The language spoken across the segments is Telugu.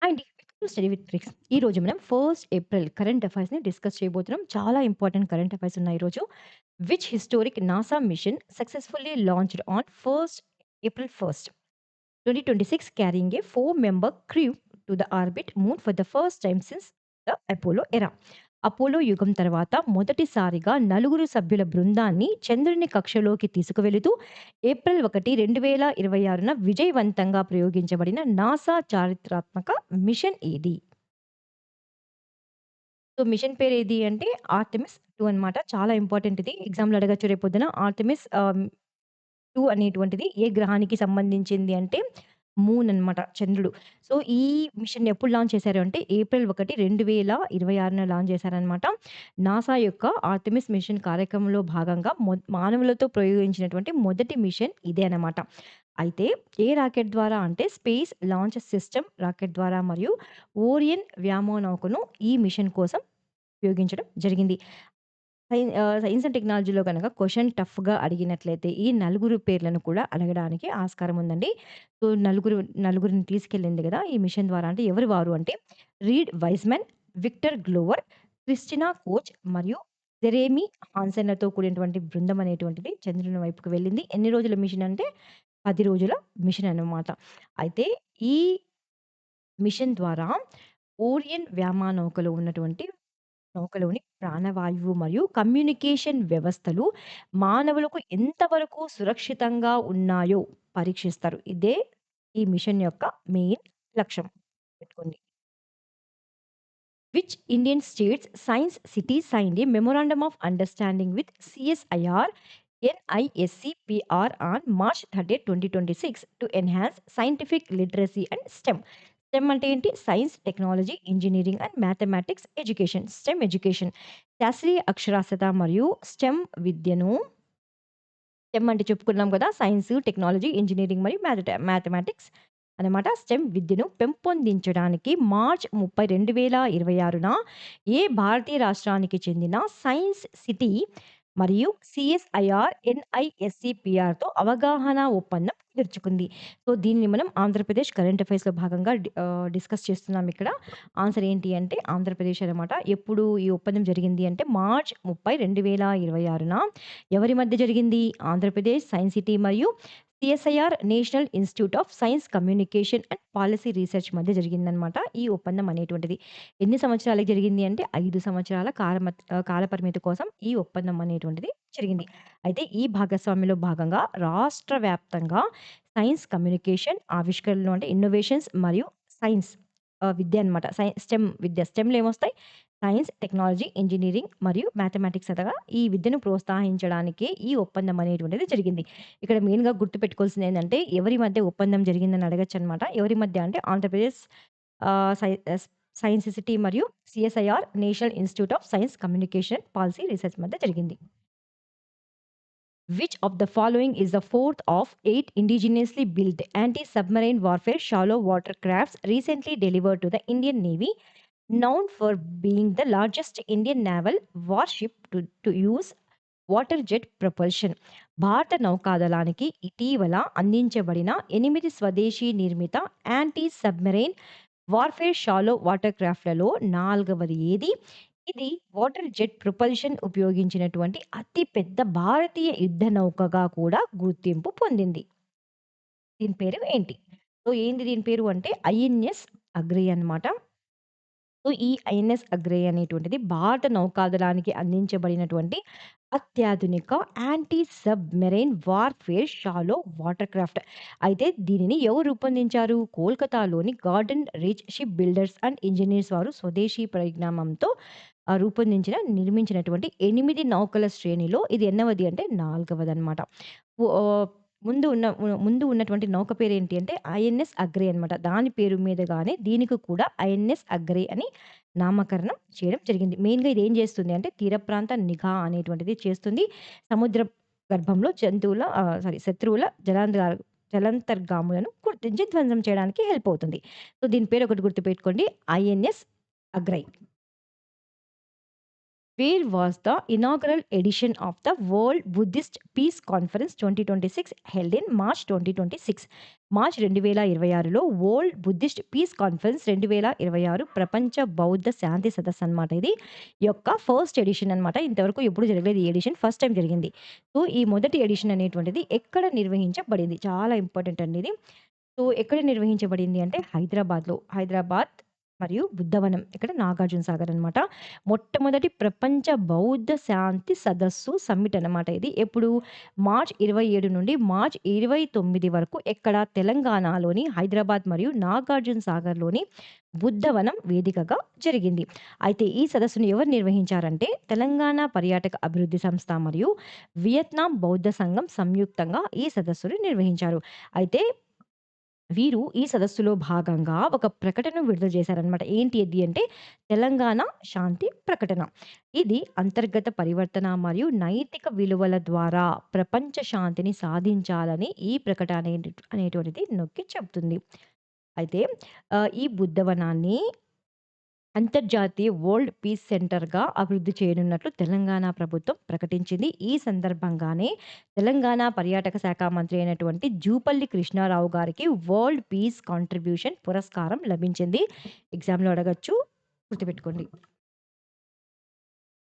And study with tricks. ఈరోజు మనం 1 ఏప్రిల్ కరెంట్ అఫైర్స్‌ని డిస్కస్ చేయబోతున్నాం. చాలా ఇంపార్టెంట్ కరెంట్ అఫైర్స్ ఉన్నాయి ఈరోజు. Which historic NASA mission successfully launched on April 1, 2026 carrying a 4-member crew to the orbit moon for the first time since the Apollo era. Apollo యుగం తర్వాత మొదటిసారిగా నలుగురు సభ్యుల బృందాన్ని చంద్రుని కక్షలోకి తీసుకువెళుతూ ఏప్రిల్ 1, 2026న విజయవంతంగా ప్రయోగించబడిన నాసా చారిత్రాత్మక మిషన్ ఏది? సో, మిషన్ పేరేది అంటే ఆర్టెమిస్ 2 అన్నమాట. చాలా ఇంపార్టెంట్ ఇది. ఎగ్జామ్‌లో అడగొచ్చు రేపొద్దున. ఆర్టెమిస్ 2 అనేటువంటిది ఏ గ్రహానికి సంబంధించింది అంటే మూన్ అన్నమాట. చంద్రుడు. సో, ఈ మిషన్ ఎప్పుడు లాంచ్ చేశారు అంటే ఏప్రిల్ 1, 2026న లాంచ్ చేశారన్నమాట. నాసా యొక్క ఆర్టెమిస్ మిషన్ కార్యక్రమంలో భాగంగా మానవులతో ప్రయోగించినటువంటి మొదటి మిషన్ ఇదే అన్నమాట. అయితే ఏ రాకెట్ ద్వారా అంటే స్పేస్ లాంచ్ సిస్టమ్ రాకెట్ ద్వారా మరియు ఓరియన్ వ్యోమనౌకను ఈ మిషన్ కోసం ఉపయోగించడం జరిగింది. సైన్స్ అండ్ టెక్నాలజీలో గనక క్వెషన్ టఫ్‌గా అడిగినట్లయితే ఈ నలుగురు పేర్లను కూడా అడగడానికి ఆస్కారం ఉందండి. సో, నలుగురిని తీసుకెళ్ళింది గదా! ఈ మిషన్ ద్వారా అంటే ఎవరు వారు అంటే Reid Wiseman, Victor Glover, Christina Koch మరియు జెరెమీ హాన్సెన్‌లతో కూడినటువంటి బృందం అనేటువంటిది చంద్రుని వైపుకు వెళ్ళింది. ఎన్ని రోజుల మిషన్ అంటే 10 రోజుల మిషన్ అన్నమాట. అయితే ఈ మిషన్ ద్వారా ఓరియన్ వ్యోమనౌకలో ఉన్నటువంటి నౌకలోని ప్రాణవాయువు మరియు కమ్యూనికేషన్ వ్యవస్థలు మానవులకు ఎంతవరకు సురక్షితంగా ఉన్నాయో పరీక్షిస్తారు. ఇదే ఈ మిషన్ యొక్క మెయిన్ లక్ష్యం. పెట్టుకోండి. Which Indian state's science city signed a memorandum of understanding with CSIR NISCPR on March 30, 2026 to enhance scientific literacy and STEM. STEM అంటే ఏంటి? Science, technology, engineering and mathematics education. Stem education. శాస్త్రీయ అక్షరాస్యత మరియు స్టెమ్ విద్యను స్టెమ్ అంటే చెప్పుకున్నాం కదా! సైన్స్, టెక్నాలజీ, ఇంజినీరింగ్ మరియు మ్యాథమెటిక్స్ అనమాట. స్టెమ్ విద్యను పెంపొందించడానికి మార్చ్ 30, 2026న ఏ భారతీయ రాష్ట్రానికి చెందిన సైన్స్ సిటీ మరియు సిఎస్ఐఆర్ ఎన్ఐఎస్సిపిఆర్‌తో అవగాహన ఒప్పందం కుదుర్చుకుంది. సో, దీన్ని మనం ఆంధ్రప్రదేశ్ కరెంట్ అఫైర్స్‌లో భాగంగా డిస్కస్ చేస్తున్నాం ఇక్కడ. ఆన్సర్ ఏంటి అంటే ఆంధ్రప్రదేశ్ అనమాట. ఎప్పుడు ఈ ఒప్పందం జరిగింది అంటే మార్చ్ 30, 2026న ఎవరి మధ్య జరిగింది? ఆంధ్రప్రదేశ్ సైన్స్ సిటీ మరియు CSIR national institute of science communication and policy research మధ్య జరిగిందనమాట. ఈ ఒప్పందం అనేటువంటిది. ఎన్ని సంవత్సరాలకి జరిగింది అంటే 5 సంవత్సరాల కాల పరిమితి కోసం ఈ ఒప్పందం అనేటువంటిది జరిగింది. అయితే ఈ భాగస్వామ్యంలో భాగంగా రాష్ట్ర వ్యాప్తంగా సైన్స్ కమ్యూనికేషన్ ఆవిష్కరణలు అంటే ఇన్నోవేషన్స్ మరియు సైన్స్ విద్య అనమాట. స్టెమ్ విద్య. స్టెమ్‌లో ఏమొస్తాయి? సైన్స్, టెక్నాలజీ, ఇంజినీరింగ్ మరియు మ్యాథమెటిక్స్ అనగా ఈ విద్యను ప్రోత్సహించడానికే ఈ ఒప్పందం అనేటువంటిది జరిగింది. ఇక్కడ మెయిన్‌గా గుర్తుపెట్టుకోవాల్సిందేంటంటే ఎవరి మధ్య ఒప్పందం జరిగిందని అడగొచ్చనమాట. ఎవరి మధ్య అంటే ఆంధ్రప్రదేశ్ ఆహ్, సై ఎస్ సైన్స్ సిటీ మరియు CSIR national institute of science communication policy research మధ్య జరిగింది. Which of the following is the fourth of 8 indigenously built anti-submarine warfare shallow water crafts recently delivered to the Indian Navy, known for being the largest Indian naval warship to use water jet propulsion? భారత నౌకాదళానికి ఇటీవల అందించబడిన 8 స్వదేశీ నిర్మిత anti submarine warfare shallow water క్రాఫ్ట్‌లలో నాలుగవది ఏది? ఇది వాటర్ జెట్ ప్రొపల్షన్ ఉపయోగించినటువంటి అతి పెద్ద భారతీయ యుద్ధ నౌకగా కూడా గుర్తింపు పొందింది. దీని పేరు ఏంటి? సో, ఏంది దీని పేరు అంటే ఐఎన్ఎస్ అగ్రి అన్నమాట. సో, ఈ ఐఎన్ఎస్ అగ్రేయ్ అనేటువంటిది భారత నౌకాదళానికి అందించబడినటువంటి అత్యాధునిక anti submarine warfare shallow water craft. అయితే దీనిని ఎవరు రూపొందించారు? కోల్కతాలోని Garden Reach Ship Builders and Engineers వారు స్వదేశీ పరిజ్ఞానంతో నిర్మించినటువంటి 8 నౌకల శ్రేణిలో ఇది ఎన్నవది అంటే నాలుగవదనమాట. ఆహ్, ముందు ఉన్నటువంటి నౌక పేరేంటి అంటే ఐఎన్ఎస్ అగ్రే అనమాట. దాని పేరు మీదుగానే దీనికి కూడా ఐఎన్ఎస్ అగ్రే అని నామకరణం చేయడం జరిగింది. మెయిన్‌గా ఇదేం చేస్తుంది అంటే తీర ప్రాంత నిఘా అనేటువంటిది చేస్తుంది. సముద్ర గర్భంలో శత్రువుల జలాంతర్గాములను గుర్తించి ధ్వంసం చేయడానికి హెల్ప్ అవుతుంది. సో, దీని పేరు ఒకటి గుర్తుపెట్టుకోండి. INS agree. Where was the inaugural edition of the World Buddhist Peace Conference 2026 held in March 2026? March 2026లో వరల్డ్ బుద్ధిస్ట్ పీస్ కాన్ఫరెన్స్ 2026 ప్రపంచ బౌద్ధ శాంతి సదస్సు అనమాట ఇది. యొక్క ఫస్ట్ ఎడిషన్ అనమాట. ఇంతవరకు ఎప్పుడు జరగలేదు ఈ ఎడిషన్. ఫస్ట్ టైం జరిగింది. సో, ఈ మొదటి ఎడిషన్ అనేటువంటిది ఎక్కడ నిర్వహించబడింది? చాలా ఇంపార్టెంట్ అండి ఇది. సో, ఎక్కడ నిర్వహించబడింది అంటే హైదరాబాద్‌లో. హైదరాబాద్ మరియు బుద్ధవనం. ఇక్కడ నాగార్జున సాగర్ అనమాట. మొట్టమొదటి ప్రపంచ బౌద్ధ శాంతి సదస్సు సమ్మిట్ అనమాట ఇది. ఎప్పుడు? మార్చ్ 27 నుండి మార్చ్ 29 వరకు ఎక్కడ? తెలంగాణలోని హైదరాబాద్ మరియు నాగార్జున సాగర్‌లోని బుద్ధవనం వేదికగా జరిగింది. అయితే ఈ సదస్సును ఎవరు నిర్వహించారంటే తెలంగాణ పర్యాటక అభివృద్ధి సంస్థ మరియు వియత్నాం బౌద్ధ సంఘం సంయుక్తంగా ఈ సదస్సును నిర్వహించారు. అయితే వీరు ఈ సదస్సులో భాగంగా ఒక ప్రకటన విడుదల చేశారనమాట. ఏంటి అది అంటే తెలంగాణ శాంతి ప్రకటన. ఇది అంతర్గత పరివర్తన మరియు నైతిక విలువల ద్వారా ప్రపంచ శాంతిని సాధించాలని ఈ ప్రకటన అనేటువంటిది నొక్కి చెప్తుంది. అయితే ఈ బుద్ధవనాన్ని అంతర్జాతీయ వరల్డ్ పీస్ సెంటర్‌గా అభివృద్ధి చేయనున్నట్లు తెలంగాణ ప్రభుత్వం ప్రకటించింది. ఈ సందర్భంగానే తెలంగాణ పర్యాటక శాఖ మంత్రి అయినటువంటి జూపల్లి కృష్ణారావు గారికి వరల్డ్ పీస్ కాంట్రిబ్యూషన్ పురస్కారం లభించింది. ఎగ్జామ్‌లో అడగొచ్చు. గుర్తుపెట్టుకోండి.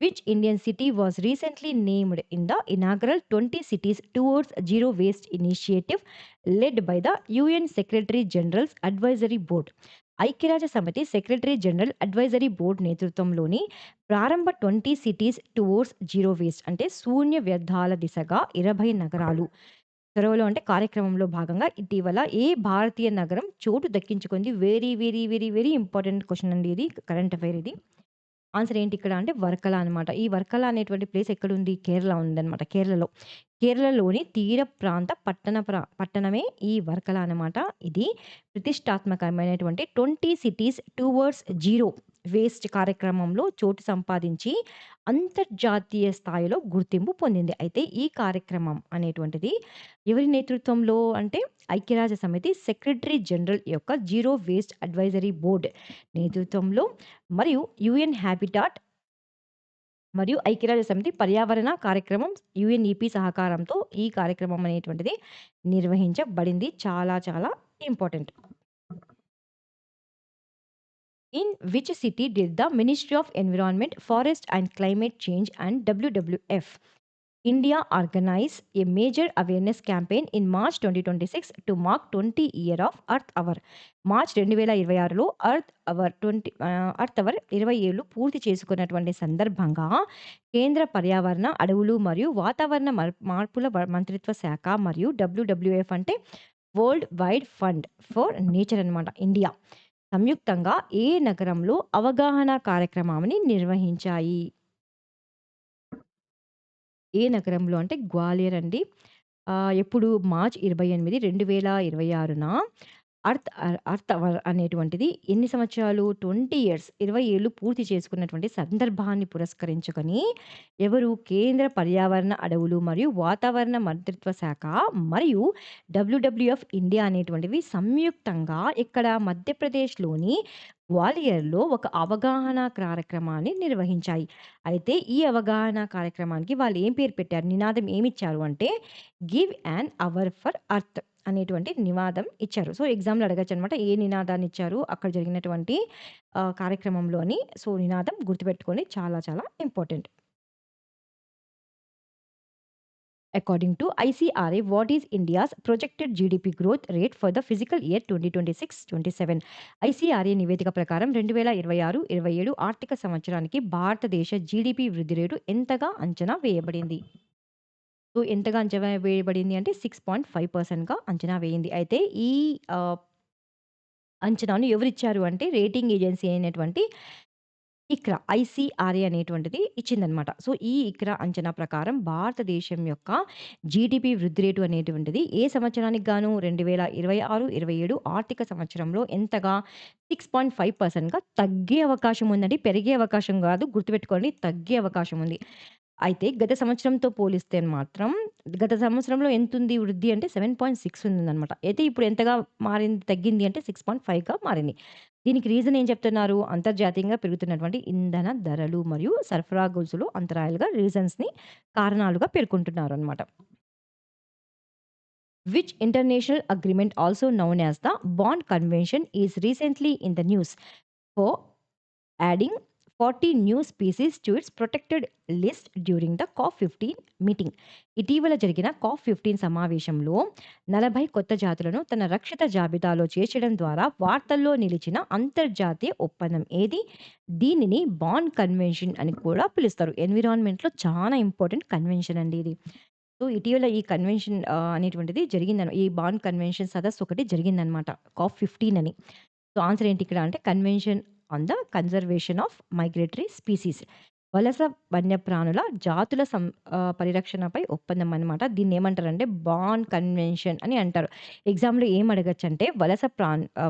Which Indian city was recently named in the inaugural 20 Cities Towards Zero Waste initiative led by the UN Secretary General's Advisory Board? ఐక్యరాజ్య సమితి సెక్రటరీ జనరల్ అడ్వైజరీ బోర్డ్ నేతృత్వంలోని ప్రారంభ 20 సిటీస్ టువర్డ్స్ జీరో వేస్ట్ అంటే శూన్య వ్యర్థాల దిశగా 20 నగరాలు చొరవలో అంటే కార్యక్రమంలో భాగంగా ఇటీవల ఏ భారతీయ నగరం చోటు దక్కించుకుంది? Very very very very important question అండి ఇది. కరెంట్ అఫైర్ ఇది. ఆన్సర్ ఏంటి ఇక్కడ అంటే వర్కల అనమాట. ఈ వర్కల అనేటువంటి ప్లేస్ ఎక్కడుంది? కేరళ ఉందనమాట. కేరళలో. కేరళలోని తీర ప్రాంత పట్టణమే ఈ వర్కల అనమాట. ఇది ప్రతిష్టాత్మకమైనటువంటి 20 సిటీస్ టువర్డ్స్ జీరో వేస్ట్ కార్యక్రమంలో చోటు సంపాదించి అంతర్జాతీయ స్థాయిలో గుర్తింపు పొందింది. అయితే ఈ కార్యక్రమం అనేటువంటిది ఎవరి నేతృత్వంలో అంటే ఐక్యరాజ్య సమితి సెక్రటరీ జనరల్ యొక్క జీరో వేస్ట్ అడ్వైజరీ బోర్డ్ నేతృత్వంలో మరియు యూఎన్ హ్యాబిటాట్ మరియు ఐక్యరాజ్య సమితి పర్యావరణ కార్యక్రమం యుఎన్ఈపి సహకారంతో ఈ కార్యక్రమం అనేటువంటిది నిర్వహించబడింది. చాలా చాలా important. In which city did the Ministry of Environment, Forest and Climate Change and WWF India organize a major awareness campaign in March 2026 to mark 20 year of Earth Hour? March 2026లో ఎర్త్ అవర్ 20 ఏళ్ళు పూర్తి చేసుకున్నటువంటి సందర్భంగా కేంద్ర పర్యావరణ, అడవులు మరియు వాతావరణ మార్పుల మంత్రిత్వ శాఖ మరియు WWF అంటే world wide fund for nature అనమాట ఇండియా సంయుక్తంగా ఏ నగరంలో అవగాహన కార్యక్రమాన్ని నిర్వహించాయి? ఏ నగరంలో అంటే గ్వాలియర్ అండి. ఎప్పుడు? మార్చ్ 28, 2026న ఎర్త్ అవర్ అనేటువంటిది ఎన్ని సంవత్సరాలు? 20 ఇయర్స్ 20 ఏళ్ళు పూర్తి చేసుకున్నటువంటి సందర్భాన్ని పురస్కరించుకొని ఎవరు? కేంద్ర పర్యావరణ, అడవులు మరియు వాతావరణ మంత్రిత్వ శాఖ మరియు WWF ఇండియా అనేటువంటివి సంయుక్తంగా ఇక్కడ మధ్యప్రదేశ్‌లోని గ్వాలియర్‌లో ఒక అవగాహన కార్యక్రమాన్ని నిర్వహించాయి. అయితే ఈ అవగాహన కార్యక్రమానికి వాళ్ళు ఏం పేరు పెట్టారు? నినాదం ఏమిచ్చారు అంటే give an hour for Earth అనేటువంటి నినాదం ఇచ్చారు. సో, ఎగ్జామ్‌లో అడగొచ్చనమాట. ఏ నినాదాన్ని ఇచ్చారు? అక్కడ జరిగినటువంటి కార్యక్రమంలోని. సో, నినాదం గుర్తుపెట్టుకోండి. చాలా చాలా important. According to ICRA, what is India's projected GDP growth rate for the fiscal year 2026-27? ICRA నివేదిక ప్రకారం 2026-27 ఆర్థిక సంవత్సరానికి భారతదేశ జీడీపీ వృద్ధి రేటు ఎంతగా అంచనా వేయబడింది? సో, ఎంతగా అంచనా వేయబడింది అంటే 6.5%గా అంచనా వేయింది. అయితే ఈ అంచనాను ఎవరిచ్చారు అంటే రేటింగ్ ఏజెన్సీ అయినటువంటి ఇక్రా ఐసీఆర్ఏ అనేటువంటిది ఇచ్చిందనమాట. సో, ఈ ఇక్రా అంచనా ప్రకారం భారతదేశం యొక్క జీడీపీ వృద్ధి రేటు అనేటువంటిది ఏ సంవత్సరానికి గాను 2026-27 ఆర్థిక సంవత్సరంలో ఎంతగా 6.5%గా తగ్గే అవకాశం ఉందండి. పెరిగే అవకాశం కాదు. గుర్తుపెట్టుకోండి. తగ్గే అవకాశం ఉంది. అయితే గత సంవత్సరంతో పోలిస్తే మాత్రం, గత సంవత్సరంలో ఎంతుంది వృద్ధి అంటే 7.6 ఉందనమాట. అయితే ఇప్పుడు ఎంతగా మారింది తగ్గింది అంటే 6.5గా మారింది. దీనికి రీజన్ ఏం చెప్తున్నారు? అంతర్జాతీయంగా పెరుగుతున్నటువంటి ఇంధన ధరలు మరియు సరఫరా గొలుసులో అంతరాయాలుగా రీజన్స్‌ని కారణాలుగా పేర్కొంటున్నారనమాట. Which international agreement, also known as the Bond Convention, is recently in the news for adding 40 new species to its protected list during the COP15 meeting. ఇటీవల జరిగిన COP15 సమావేశంలో 40 కొత్త జాతులను తన రక్షిత జాబితాలో చేర్చడం ద్వారా వార్తల్లో నిలిచిన అంతర్జాతీయ ఒప్పందం ఏది? దీనిని బాండ్ కన్వెన్షన్ అని కూడా పిలుస్తారు. ఎన్విరాన్మెంట్‌లో చాలా ఇంపార్టెంట్ కన్వెన్షన్ అండి ఇది. సో, ఇటీవల ఈ కన్వెన్షన్ అనేటువంటిది ఈ బాండ్ కన్వెన్షన్ సదస్సు ఒకటి జరిగిందనమాట. COP15 అని. సో, ఆన్సర్ ఏంటి ఇక్కడ అంటే convention on the conservation of migratory species. వలస వన్యప్రాణుల జాతుల పరిరక్షణపై ఒప్పందం అనమాట. దీన్నేమంటారంటే బాండ్ కన్వెన్షన్ అని అంటారు. ఎగ్జామ్‌లో ఏం అడగొచ్చంటే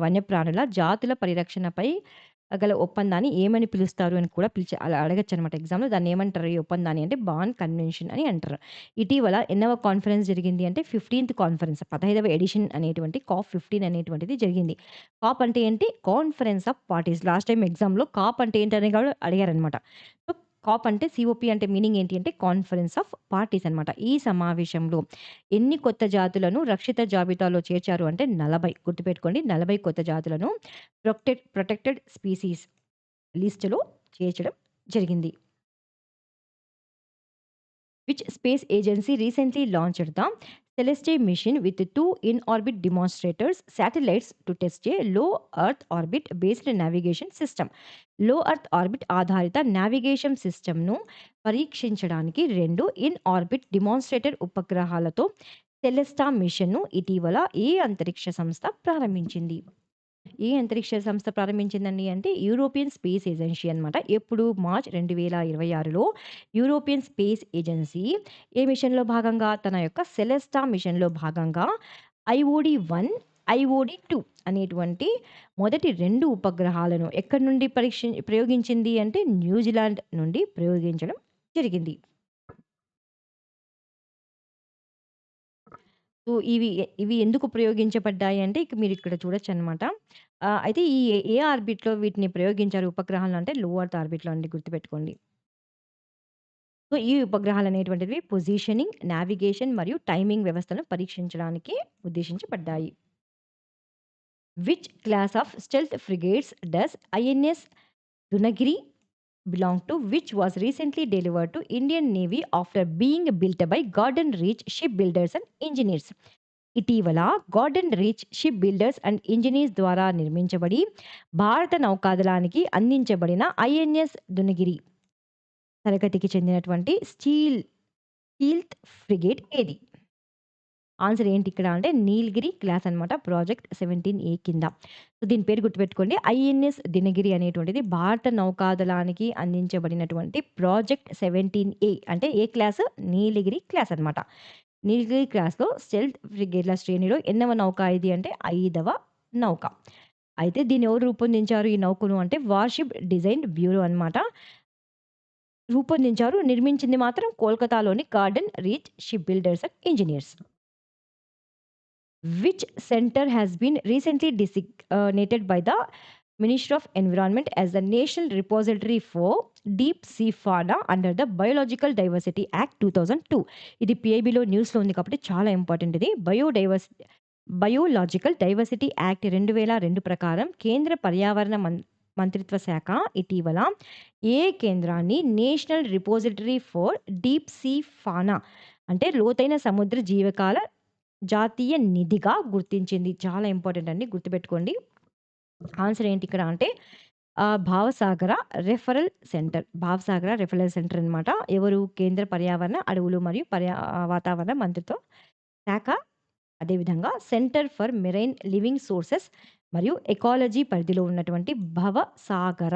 వన్యప్రాణుల జాతుల పరిరక్షణపై గల ఒప్పందాన్ని ఏమని పిలుస్తారు అని కూడా అలా అడగొచ్చనమాట ఎగ్జామ్‌లో. దాన్నేమంటారు ఈ ఒప్పందాన్ని అంటే బాండ్ కన్వెన్షన్ అని అంటారు. ఇటీవల ఎన్నవ కాన్ఫరెన్స్ జరిగింది అంటే 15థ్ కాన్ఫరెన్స్ 15వ ఎడిషన్ అనేటువంటి COP15 అనేటువంటిది జరిగింది. కాప్ అంటే ఏంటి? Conference of parties. Last time ఎగ్జామ్‌లో కాప్ అంటే ఏంటని కూడా అడిగారనమాట. సో, కాప్ అంటే సీఓపీ అంటే మీనింగ్ ఏంటి అంటే కాన్ఫరెన్స్ ఆఫ్ పార్టీస్ అనమాట. ఈ సమావేశంలో ఎన్ని కొత్త జాతులను రక్షిత జాబితాలో చేర్చారు అంటే 40 గుర్తుపెట్టుకోండి. 40 కొత్త జాతులను ప్రొటెక్టెడ్ స్పీసీస్ లిస్ట్‌లో చేర్చడం జరిగింది. Which space agency recently launched the Celeste mission with two in-orbit demonstrators satellites to test a low Earth orbit based navigation system. లో ఎర్త్ ఆర్బిట్ ఆధారిత నావిగేషన్ సిస్టమ్‌ను పరీక్షించడానికి 2 ఇన్ ఆర్బిట్ డెమాన్‌స్ట్రేటర్ ఉపగ్రహాలతో సెలెస్టా మిషన్‌ను ఇటీవల ఏ అంతరిక్ష సంస్థ ప్రారంభించింది? ఏ అంతరిక్ష సంస్థ ప్రారంభించిందండి అంటే యూరోపియన్ స్పేస్ ఏజెన్సీ అనమాట. ఎప్పుడు మార్చ్ 2026లో యూరోపియన్ స్పేస్ ఏజెన్సీ ఏ మిషన్‌లో భాగంగా తన యొక్క సెలెస్టా మిషన్‌లో భాగంగా ఐఓడి-1, ఐఓడి-2 అనేటువంటి మొదటి 2 ఉపగ్రహాలను ఎక్కడి నుండి ప్రయోగించింది అంటే న్యూజిలాండ్ నుండి ప్రయోగించడం జరిగింది. సో, ఇవి ఎందుకు ప్రయోగించబడ్డాయి అంటే ఇక మీరిక్కడ చూడొచ్చనమాట. అయితే ఈ ఏ ఆర్బిట్‌లో వీటిని ప్రయోగించారు ఉపగ్రహాలను అంటే లో ఎర్త్ ఆర్బిట్‌లో అండి గుర్తుపెట్టుకోండి. సో, ఈ ఉపగ్రహాలనేటువంటివి పొజిషనింగ్, నావిగేషన్ మరియు టైమింగ్ వ్యవస్థను పరీక్షించడానికి ఉద్దేశించబడ్డాయి. Which class of stealth frigates does INS Dunagiri belong to, which was recently delivered to Indian Navy after being built by Gordon Reach Shipbuilders and Engineers. ఇటీవల garden Reach Ship Builders and engineers ద్వారా నిర్మించబడి భారత నౌకాదళానికి అందించబడిన ఐఎన్ఎస్ దునగిరి తరగతికి చెందినటువంటి స్టీల్త్ ఫ్రిగేట్ ఏది? ఆన్సర్ ఏంటి ఇక్కడ అంటే నీలగిరి క్లాస్ అనమాట. ప్రాజెక్ట్ 17A కింద. సో, దీని పేరు గుర్తుపెట్టుకోండి. ఐఎన్ఎస్ దినగిరి అనేటువంటిది భారత నౌకాదళానికి అందించబడినటువంటి ప్రాజెక్ట్ 17A అంటే ఏ క్లాస్? నీలగిరి క్లాస్ అనమాట. నీలగిరి క్లాస్‌లో స్టెల్త్ ఫ్రిగేట్‌ల శ్రేణిలో ఎన్నవ నౌక ఇది అంటే 5వ నౌక. అయితే దీన్ని ఎవరు రూపొందించారు ఈ నౌకను అంటే వార్‌షిప్ డిజైన్ బ్యూరో అనమాట. రూపొందించారు. నిర్మించింది మాత్రం కోల్కతాలోని Garden Reach Ship Builders and Engineers. Which center has been recently designated by the Ministry of Environment as the National Repository for Deep Sea Fauna under the Biological Diversity Act 2002? ఇది పీఐబీలో న్యూస్‌లో ఉంది కాబట్టి చాలా ఇంపార్టెంట్ ఇది. బయోలాజికల్ డైవర్సిటీ యాక్ట్ 2002 ప్రకారం కేంద్ర పర్యావరణ మంత్రిత్వ శాఖ ఇటీవల ఏ కేంద్రాన్ని national repository for deep sea fauna అంటే లోతైన సముద్ర జీవకాల జాతీయ నిధిగా గుర్తించింది. చాలా ఇంపార్టెంట్ అండి. గుర్తుపెట్టుకోండి. ఆన్సర్ ఏంటి ఇక్కడ అంటే భావసాగర రెఫరల్ సెంటర్. భావసాగర రెఫరల్ సెంటర్ అనమాట. ఎవరు? కేంద్ర పర్యావరణ, అడవులు మరియు వాతావరణ మంత్రిత్వ శాఖ. అదేవిధంగా centre for marine living sources మరియు ఎకాలజీ పరిధిలో ఉన్నటువంటి భవసాగర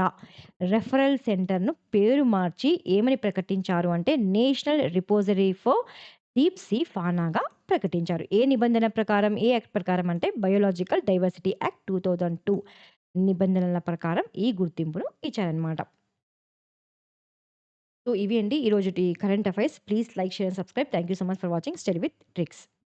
రెఫరల్ సెంటర్‌ను పేరు మార్చి ఏమని ప్రకటించారు అంటే National repository for deep Sea ఫానాగా ప్రకటించారు. ఏ నిబంధన ప్రకారం? ఏ యాక్ట్ ప్రకారం అంటే బయోలాజికల్ డైవర్సిటీ యాక్ట్ 2002 నిబంధనల ప్రకారం ఈ గుర్తింపును ఇచ్చారనమాట. సో, ఇవి అండి ఈరోజుటి current affairs. Please like, share and subscribe. Thank you so much for watching Study with tricks.